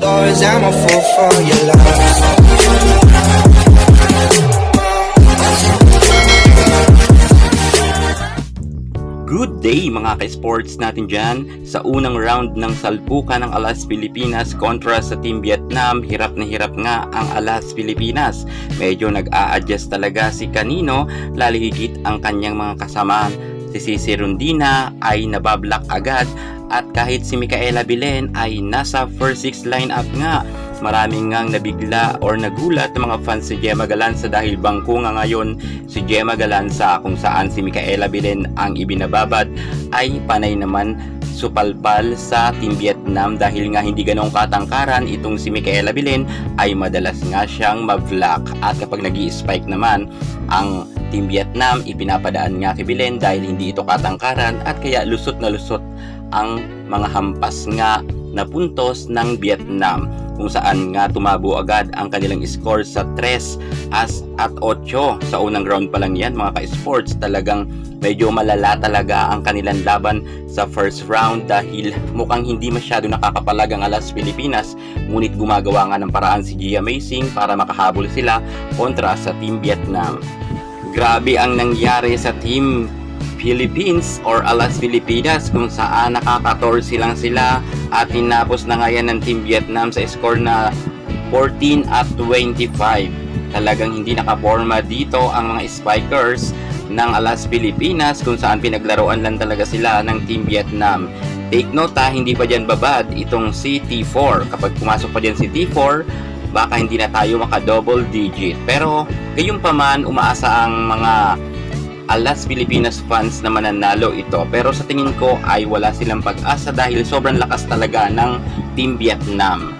doors, I'm a fool for your love. Good day mga ka-sports natin dyan. Sa unang round ng salpukan ng Alas Pilipinas kontra sa Team Vietnam, hirap na hirap nga ang Alas Pilipinas. Medyo nag-a-adjust talaga si Canino, lalo higit ang kanyang mga kasama. Si Cici Rondina ay nabablock agad at kahit si Micaela Bilen ay nasa first six lineup nga. Maraming ngang nabigla or nagulat ng mga fans si Gemma Galanza dahil bangko nga ngayon si Gemma Galanza, kung saan si Micaela Bilen ang ibinababad ay panay naman supalpal sa Team Vietnam dahil nga hindi ganong katangkaran itong si Micaela Bilen ay madalas nga siyang ma-block, at kapag nag-i-spike naman ang Team Vietnam ipinapadaan nga kay Bilen dahil hindi ito katangkaran, at kaya lusot na lusot ang mga hampas nga na puntos ng Vietnam, kung saan nga tumabo agad ang kanilang score sa 3 at 8 sa unang round pa lang yan mga ka-sports. Talagang medyo malala talaga ang kanilang laban sa first round dahil mukhang hindi masyado nakakapalag ang Alas Pilipinas, ngunit gumagawa nga ng paraan si Gia Amazing para makahabol sila kontra sa Team Vietnam. Grabe ang nangyari sa Team Philippines or Alas Pilipinas, kung saan nakaka-14 lang sila at tinapos na nga yan ng Team Vietnam sa score na 14 at 25. Talagang hindi nakaporma dito ang mga spikers ng Alas Pilipinas, kung saan pinaglaruan lang talaga sila ng Team Vietnam. Take note hindi pa dyan babad itong si T4. Kapag pumasok pa dyan si T4, baka hindi na tayo maka-double digit. Pero gayunpaman, umaasa ang mga Alas Pilipinas fans na mananalo ito, pero sa tingin ko ay wala silang pag-asa dahil sobrang lakas talaga ng Team Vietnam.